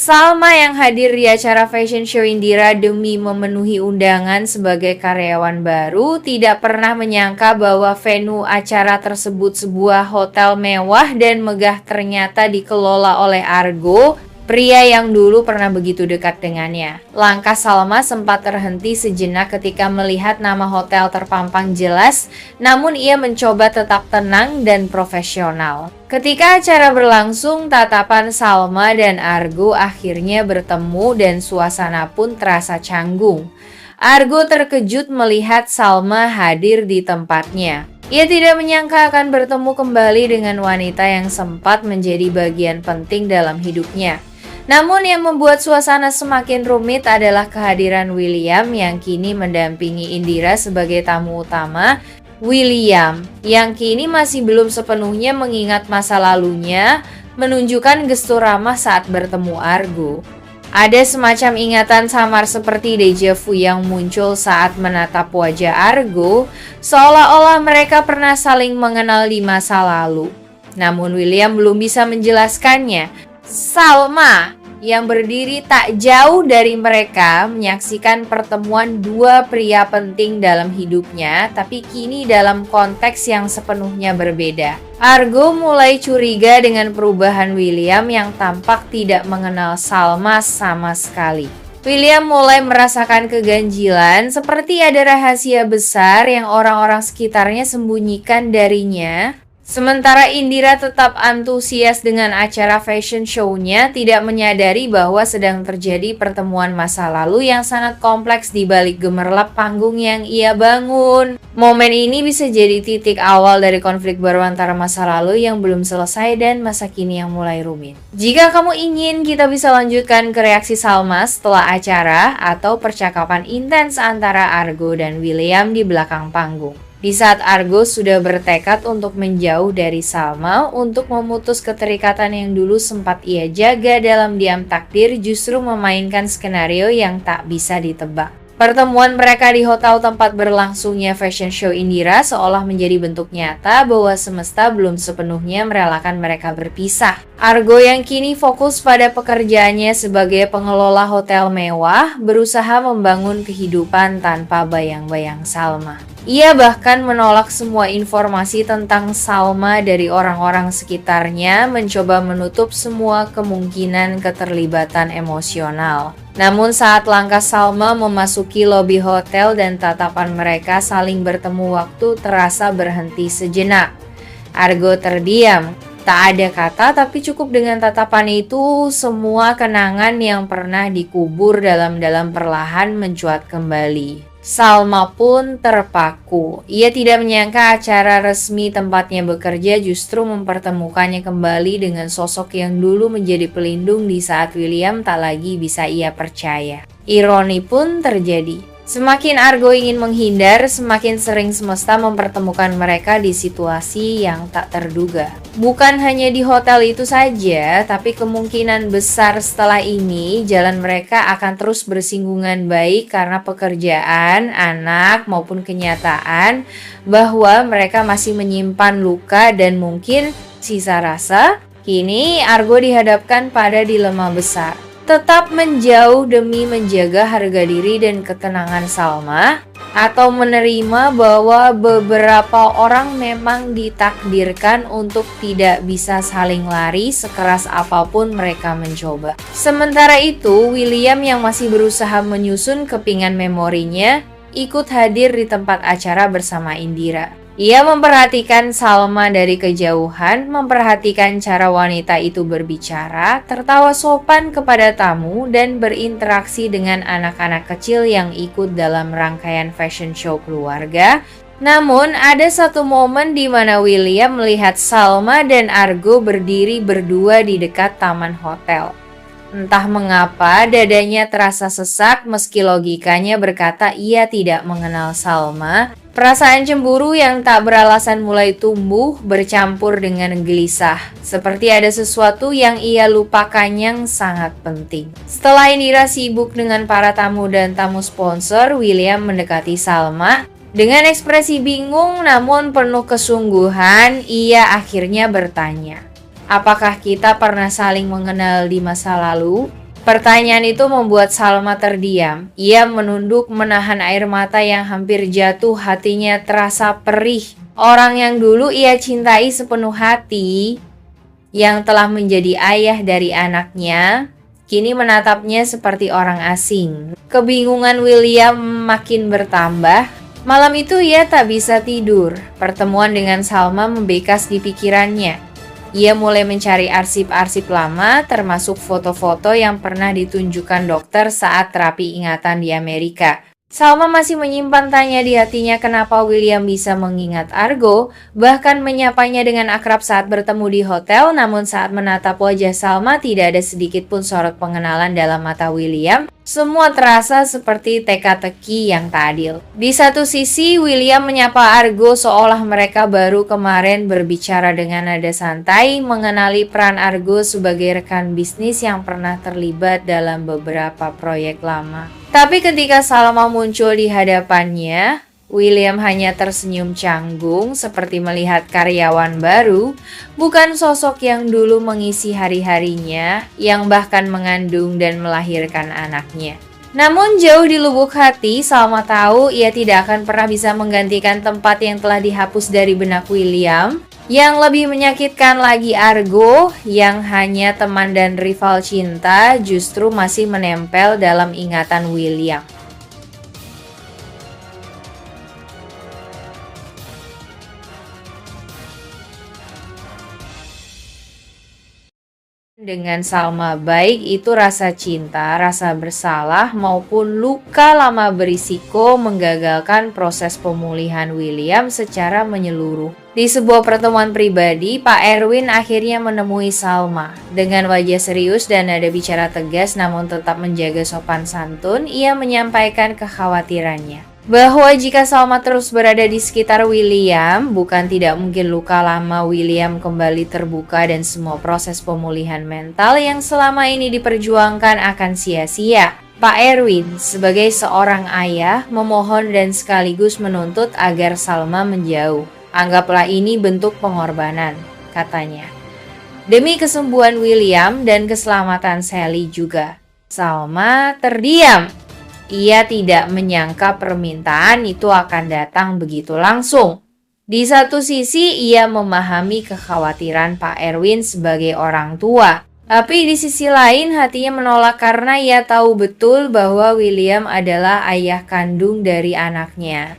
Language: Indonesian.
Salma yang hadir di acara fashion show Indira demi memenuhi undangan sebagai karyawan baru tidak pernah menyangka bahwa venue acara tersebut sebuah hotel mewah dan megah ternyata dikelola oleh Argo, pria yang dulu pernah begitu dekat dengannya. Langkah Salma sempat terhenti sejenak ketika melihat nama hotel terpampang jelas, namun ia mencoba tetap tenang dan profesional. Ketika acara berlangsung, tatapan Salma dan Argo akhirnya bertemu dan suasana pun terasa canggung. Argo terkejut melihat Salma hadir di tempatnya. Ia tidak menyangka akan bertemu kembali dengan wanita yang sempat menjadi bagian penting dalam hidupnya. Namun yang membuat suasana semakin rumit adalah kehadiran William yang kini mendampingi Indira sebagai tamu utama. William yang kini masih belum sepenuhnya mengingat masa lalunya, menunjukkan gestur ramah saat bertemu Argo. Ada semacam ingatan samar seperti deja vu yang muncul saat menatap wajah Argo, seolah-olah mereka pernah saling mengenal di masa lalu. Namun William belum bisa menjelaskannya. Salma yang berdiri tak jauh dari mereka menyaksikan pertemuan dua pria penting dalam hidupnya, tapi kini dalam konteks yang sepenuhnya berbeda. Argo mulai curiga dengan perubahan William yang tampak tidak mengenal Salma sama sekali. William mulai merasakan keganjilan, seperti ada rahasia besar yang orang-orang sekitarnya sembunyikan darinya. Sementara Indira tetap antusias dengan acara fashion show-nya, tidak menyadari bahwa sedang terjadi pertemuan masa lalu yang sangat kompleks di balik gemerlap panggung yang ia bangun. Momen ini bisa jadi titik awal dari konflik baru antara masa lalu yang belum selesai dan masa kini yang mulai rumit. Jika kamu ingin, kita bisa lanjutkan ke reaksi Salma setelah acara atau percakapan intens antara Argo dan William di belakang panggung. Di saat Argo sudah bertekad untuk menjauh dari Salma untuk memutus keterikatan yang dulu sempat ia jaga, dalam diam takdir justru memainkan skenario yang tak bisa ditebak. Pertemuan mereka di hotel tempat berlangsungnya fashion show Indira seolah menjadi bentuk nyata bahwa semesta belum sepenuhnya merelakan mereka berpisah. Argo yang kini fokus pada pekerjaannya sebagai pengelola hotel mewah berusaha membangun kehidupan tanpa bayang-bayang Salma. Ia bahkan menolak semua informasi tentang Salma dari orang-orang sekitarnya, mencoba menutup semua kemungkinan keterlibatan emosional. Namun saat langkah Salma memasuki lobi hotel dan tatapan mereka saling bertemu, waktu terasa berhenti sejenak. Argo terdiam. Tak ada kata, tapi cukup dengan tatapan itu, semua kenangan yang pernah dikubur dalam-dalam perlahan mencuat kembali. Salma pun terpaku. Ia tidak menyangka acara resmi tempatnya bekerja justru mempertemukannya kembali dengan sosok yang dulu menjadi pelindung di saat William tak lagi bisa ia percaya. Ironi pun terjadi. Semakin Argo ingin menghindar, semakin sering semesta mempertemukan mereka di situasi yang tak terduga. Bukan hanya di hotel itu saja, tapi kemungkinan besar setelah ini jalan mereka akan terus bersinggungan, baik karena pekerjaan, anak, maupun kenyataan bahwa mereka masih menyimpan luka dan mungkin sisa rasa. Kini Argo dihadapkan pada dilema besar. Tetap menjauh demi menjaga harga diri dan ketenangan Salma, atau menerima bahwa beberapa orang memang ditakdirkan untuk tidak bisa saling lari sekeras apapun mereka mencoba. Sementara itu, William yang masih berusaha menyusun kepingan memorinya ikut hadir di tempat acara bersama Indira. Ia memperhatikan Salma dari kejauhan, memperhatikan cara wanita itu berbicara, tertawa sopan kepada tamu, dan berinteraksi dengan anak-anak kecil yang ikut dalam rangkaian fashion show keluarga. Namun, ada satu momen di mana William melihat Salma dan Argo berdiri berdua di dekat taman hotel. Entah mengapa dadanya terasa sesak meski logikanya berkata ia tidak mengenal Salma. Perasaan cemburu yang tak beralasan mulai tumbuh bercampur dengan gelisah. Seperti ada sesuatu yang ia lupakan yang sangat penting. Setelah Indira sibuk dengan para tamu dan tamu sponsor, William mendekati Salma. Dengan ekspresi bingung namun penuh kesungguhan, ia akhirnya bertanya, "Apakah kita pernah saling mengenal di masa lalu?" Pertanyaan itu membuat Salma terdiam. Ia menunduk menahan air mata yang hampir jatuh, hatinya terasa perih. Orang yang dulu ia cintai sepenuh hati, yang telah menjadi ayah dari anaknya, kini menatapnya seperti orang asing. Kebingungan William makin bertambah. Malam itu ia tak bisa tidur. Pertemuan dengan Salma membekas di pikirannya. Ia mulai mencari arsip-arsip lama, termasuk foto-foto yang pernah ditunjukkan dokter saat terapi ingatan di Amerika. Salma masih menyimpan tanya di hatinya kenapa William bisa mengingat Argo, bahkan menyapanya dengan akrab saat bertemu di hotel. Namun saat menatap wajah Salma, tidak ada sedikit pun sorot pengenalan dalam mata William. Semua terasa seperti teka-teki yang tak adil. Di satu sisi, William menyapa Argo seolah mereka baru kemarin berbicara dengan nada santai, mengenali peran Argo sebagai rekan bisnis yang pernah terlibat dalam beberapa proyek lama. Tapi ketika Salma muncul di hadapannya, William hanya tersenyum canggung seperti melihat karyawan baru, bukan sosok yang dulu mengisi hari-harinya, yang bahkan mengandung dan melahirkan anaknya. Namun jauh di lubuk hati, Salma tahu ia tidak akan pernah bisa menggantikan tempat yang telah dihapus dari benak William. Yang lebih menyakitkan lagi, Argo yang hanya teman dan rival cinta justru masih menempel dalam ingatan William. Dengan Salma, baik itu rasa cinta, rasa bersalah, maupun luka lama berisiko menggagalkan proses pemulihan William secara menyeluruh. Di sebuah pertemuan pribadi, Pak Erwin akhirnya menemui Salma. Dengan wajah serius dan nada bicara tegas namun tetap menjaga sopan santun, ia menyampaikan kekhawatirannya bahwa jika Salma terus berada di sekitar William, bukan tidak mungkin luka lama William kembali terbuka dan semua proses pemulihan mental yang selama ini diperjuangkan akan sia-sia. Pak Erwin, sebagai seorang ayah, memohon dan sekaligus menuntut agar Salma menjauh. Anggaplah ini bentuk pengorbanan, katanya. Demi kesembuhan William dan keselamatan Sally juga. Salma terdiam. Ia tidak menyangka permintaan itu akan datang begitu langsung. Di satu sisi, ia memahami kekhawatiran Pak Erwin sebagai orang tua. Tapi di sisi lain, hatinya menolak karena ia tahu betul bahwa William adalah ayah kandung dari anaknya.